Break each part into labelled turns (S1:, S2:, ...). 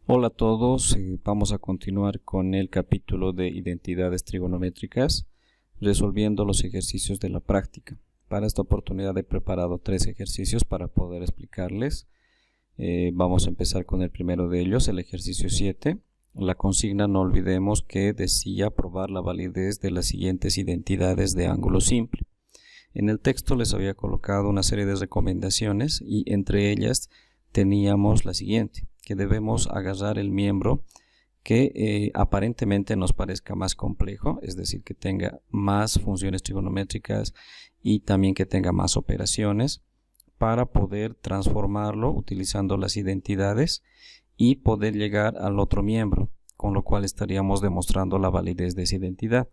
S1: Hola a todos, vamos a continuar con el capítulo de identidades trigonométricas, resolviendo los ejercicios de la práctica. Para esta oportunidad he preparado 3 ejercicios para poder explicarles. Vamos a empezar con el primero de ellos, el ejercicio 7. La consigna, no olvidemos que decía probar la validez de las siguientes identidades de ángulo simple. En el texto les había colocado una serie de recomendaciones y entre ellas teníamos la siguiente, que debemos agarrar el miembro que aparentemente nos parezca más complejo, es decir, que tenga más funciones trigonométricas y también que tenga más operaciones, para poder transformarlo utilizando las identidades y poder llegar al otro miembro, con lo cual estaríamos demostrando la validez de esa identidad.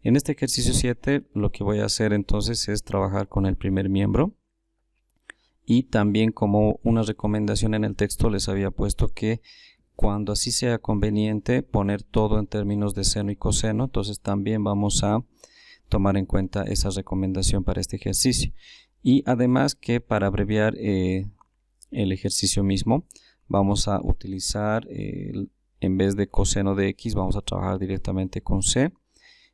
S1: En este ejercicio 7 lo que voy a hacer entonces es trabajar con el primer miembro. Y también, como una recomendación en el texto, les había puesto que cuando así sea conveniente poner todo en términos de seno y coseno, entonces también vamos a tomar en cuenta esa recomendación para este ejercicio. Y además que para abreviar el ejercicio mismo, vamos a utilizar, en vez de coseno de x, vamos a trabajar directamente con c,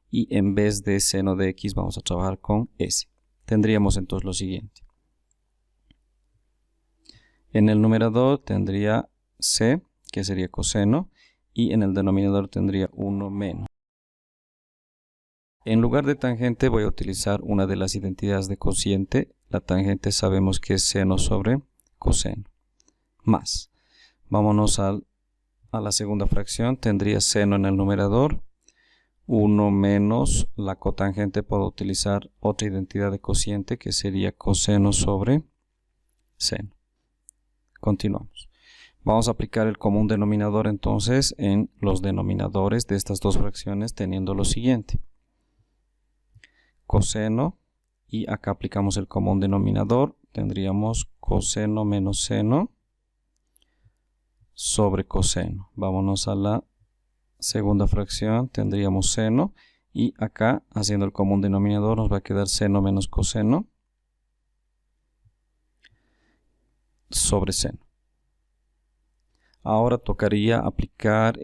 S1: y en vez de seno de x vamos a trabajar con s. Tendríamos entonces lo siguiente. En el numerador tendría c, que sería coseno, y en el denominador tendría 1 menos. En lugar de tangente voy a utilizar una de las identidades de cociente. La tangente sabemos que es seno sobre coseno. Más. Vámonos a la segunda fracción. Tendría seno en el numerador. 1 menos la cotangente, puedo utilizar otra identidad de cociente que sería coseno sobre seno. Continuamos. Vamos a aplicar el común denominador entonces en los denominadores de estas dos fracciones, teniendo lo siguiente. Coseno, y acá aplicamos el común denominador, tendríamos coseno menos seno sobre coseno. Vámonos a la segunda fracción, tendríamos seno, y acá haciendo el común denominador nos va a quedar seno menos coseno sobre seno. Ahora tocaría aplicar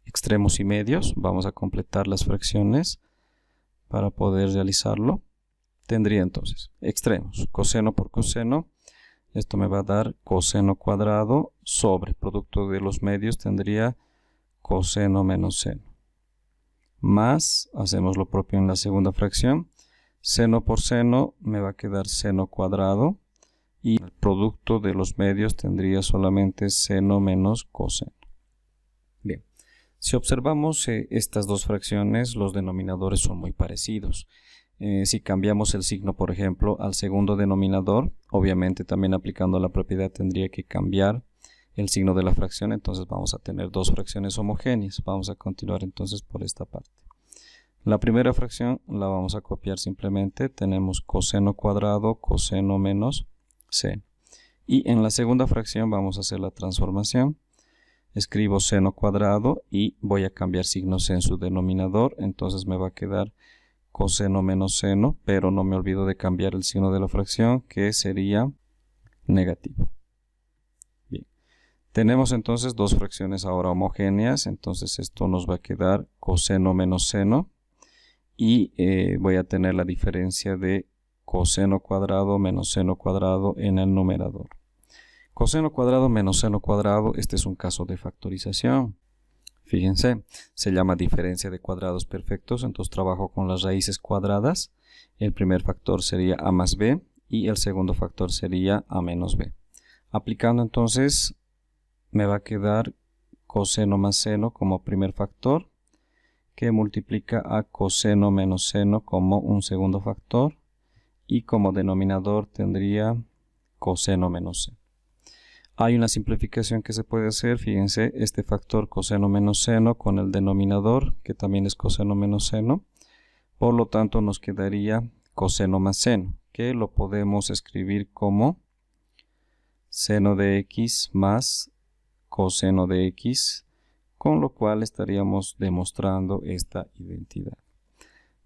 S1: extremos y medios. Vamos a completar las fracciones para poder realizarlo. Tendría entonces extremos, coseno por coseno. Esto me va a dar coseno cuadrado sobre producto de los medios, tendría coseno menos seno. Más, hacemos lo propio en la segunda fracción. Seno por seno me va a quedar seno cuadrado. Y el producto de los medios tendría solamente seno menos coseno. Bien, si observamos estas dos fracciones, los denominadores son muy parecidos. Si cambiamos el signo, por ejemplo, al segundo denominador, obviamente también aplicando la propiedad tendría que cambiar el signo de la fracción, entonces vamos a tener dos fracciones homogéneas. Vamos a continuar entonces por esta parte. La primera fracción la vamos a copiar simplemente, tenemos coseno cuadrado, coseno menos seno. Y en la segunda fracción vamos a hacer la transformación. Escribo seno cuadrado y voy a cambiar signos en su denominador, entonces me va a quedar coseno menos seno, pero no me olvido de cambiar el signo de la fracción, que sería negativo. Bien, tenemos entonces dos fracciones ahora homogéneas, entonces esto nos va a quedar coseno menos seno, y voy a tener la diferencia de coseno cuadrado menos seno cuadrado en el numerador. Coseno cuadrado menos seno cuadrado, este es un caso de factorización. Fíjense, se llama diferencia de cuadrados perfectos, entonces trabajo con las raíces cuadradas. El primer factor sería a más b y el segundo factor sería a menos b. Aplicando entonces me va a quedar coseno más seno como primer factor, que multiplica a coseno menos seno como un segundo factor, y como denominador tendría coseno menos seno. Hay una simplificación que se puede hacer, fíjense, este factor coseno menos seno con el denominador, que también es coseno menos seno, por lo tanto nos quedaría coseno más seno, que lo podemos escribir como seno de x más coseno de x, con lo cual estaríamos demostrando esta identidad.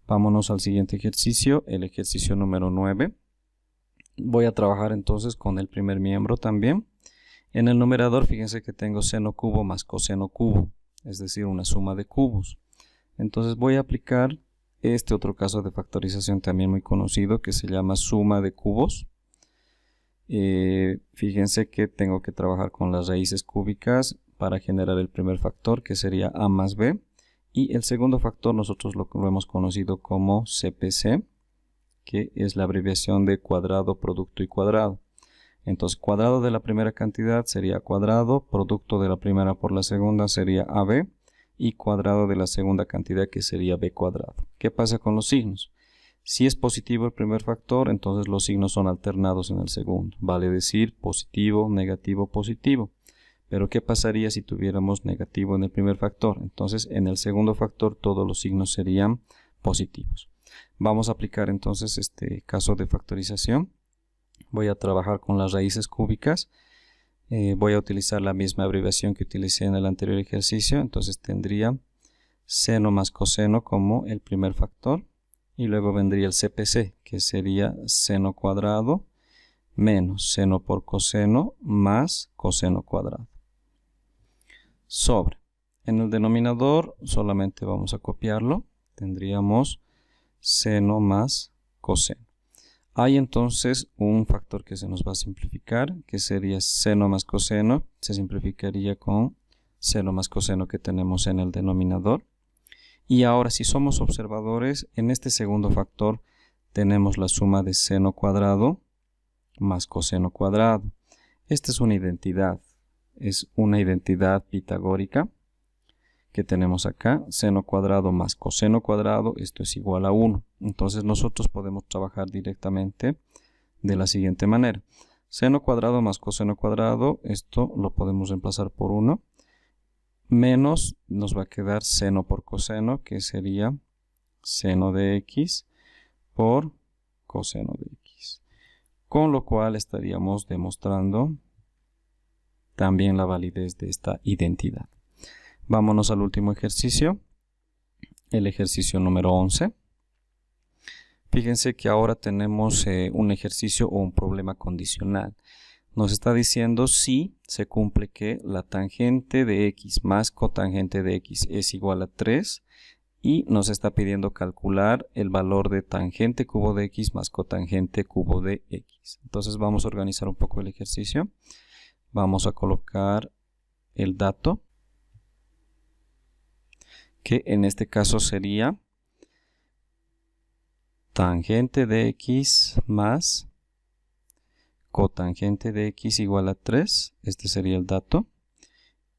S1: Vámonos al siguiente ejercicio, el ejercicio número 9. Voy a trabajar entonces con el primer miembro también. En el numerador, fíjense que tengo seno cubo más coseno cubo, es decir, una suma de cubos. Entonces voy a aplicar este otro caso de factorización también muy conocido que se llama suma de cubos. Fíjense que tengo que trabajar con las raíces cúbicas para generar el primer factor, que sería a más b, y el segundo factor nosotros lo hemos conocido como CPC, que es la abreviación de cuadrado, producto y cuadrado. Entonces cuadrado de la primera cantidad sería cuadrado, producto de la primera por la segunda sería AB, y cuadrado de la segunda cantidad, que sería b cuadrado. ¿Qué pasa con los signos? Si es positivo el primer factor, entonces los signos son alternados en el segundo. Vale decir positivo, negativo, positivo. Pero ¿qué pasaría si tuviéramos negativo en el primer factor? Entonces en el segundo factor todos los signos serían positivos. Vamos a aplicar entonces este caso de factorización. Voy a trabajar con las raíces cúbicas. Voy a utilizar la misma abreviación que utilicé en el anterior ejercicio. Entonces tendría seno más coseno como el primer factor. Y luego vendría el CPC, que sería seno cuadrado menos seno por coseno más coseno cuadrado. Sobre. En el denominador solamente vamos a copiarlo. Tendríamos seno más coseno. Hay entonces un factor que se nos va a simplificar, que sería seno más coseno. Se simplificaría con seno más coseno que tenemos en el denominador. Y ahora, si somos observadores, en este segundo factor tenemos la suma de seno cuadrado más coseno cuadrado. Esta es una identidad pitagórica que tenemos acá. Seno cuadrado más coseno cuadrado, esto es igual a 1. Entonces nosotros podemos trabajar directamente de la siguiente manera. Seno cuadrado más coseno cuadrado, esto lo podemos reemplazar por 1. Menos nos va a quedar seno por coseno, que sería seno de x por coseno de x. Con lo cual estaríamos demostrando también la validez de esta identidad. Vámonos al último ejercicio, el ejercicio número 11. Fíjense que ahora tenemos un ejercicio o un problema condicional. Nos está diciendo si se cumple que la tangente de x más cotangente de x es igual a 3 y nos está pidiendo calcular el valor de tangente cubo de x más cotangente cubo de x. Entonces vamos a organizar un poco el ejercicio. Vamos a colocar el dato, que en este caso sería tangente de x más cotangente de x igual a 3, este sería el dato,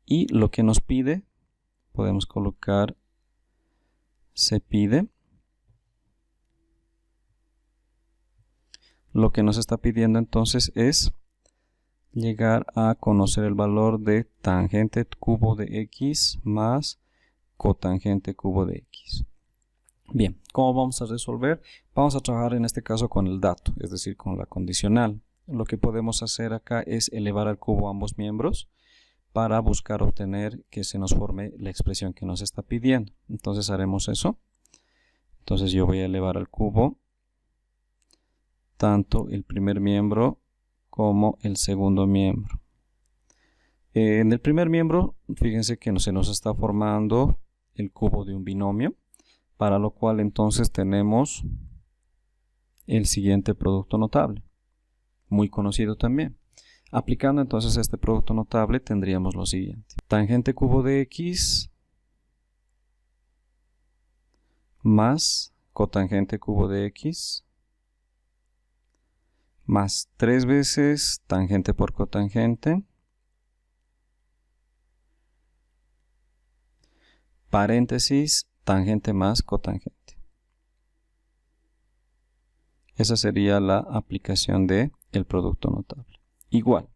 S1: y lo que nos pide, podemos colocar, se pide, lo que nos está pidiendo entonces es llegar a conocer el valor de tangente cubo de x más cotangente cubo de x. Bien, ¿cómo vamos a resolver? Vamos a trabajar en este caso con el dato, es decir, con la condicional. Lo que podemos hacer acá es elevar al cubo ambos miembros para buscar obtener que se nos forme la expresión que nos está pidiendo. Entonces haremos eso. Entonces yo voy a elevar al cubo tanto el primer miembro como el segundo miembro. En el primer miembro, fíjense que se nos está formando el cubo de un binomio, para lo cual entonces tenemos el siguiente producto notable, muy conocido también. Aplicando entonces este producto notable tendríamos lo siguiente. Tangente cubo de x más cotangente cubo de x más 3 veces tangente por cotangente paréntesis tangente más cotangente. Esa sería la aplicación del producto notable. Igual.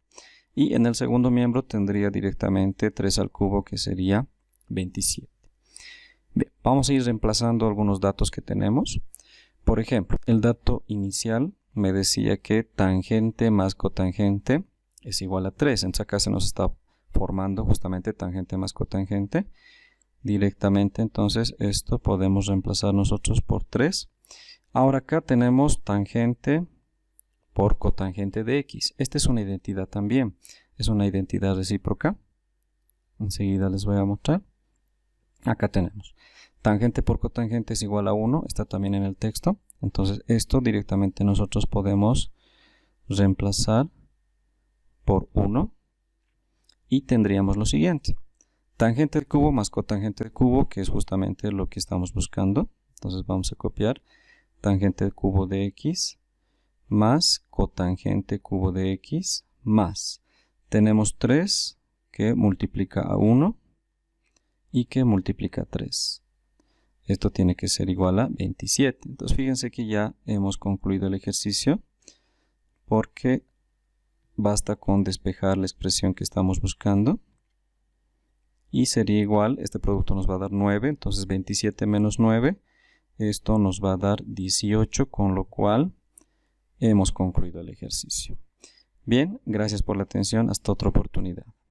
S1: Y en el segundo miembro tendría directamente 3 al cubo, que sería 27. Bien, vamos a ir reemplazando algunos datos que tenemos. Por ejemplo, el dato inicial me decía que tangente más cotangente es igual a 3. Entonces acá se nos está formando justamente tangente más cotangente. Directamente entonces esto podemos reemplazar nosotros por 3. Ahora acá tenemos tangente por cotangente de x. Esta es una identidad también. es una identidad recíproca. Enseguida les voy a mostrar. Acá tenemos tangente por cotangente es igual a 1, está también en el texto. Entonces esto directamente nosotros podemos reemplazar por 1 y tendríamos lo siguiente. Tangente del cubo más cotangente del cubo, que es justamente lo que estamos buscando. Entonces vamos a copiar tangente del cubo de x más cotangente cubo de x más. Tenemos 3 que multiplica a 1 y que multiplica a 3. Esto tiene que ser igual a 27. Entonces fíjense que ya hemos concluido el ejercicio porque basta con despejar la expresión que estamos buscando. Y sería igual, este producto nos va a dar 9, entonces 27 menos 9, esto nos va a dar 18, con lo cual hemos concluido el ejercicio. Bien, gracias por la atención, hasta otra oportunidad.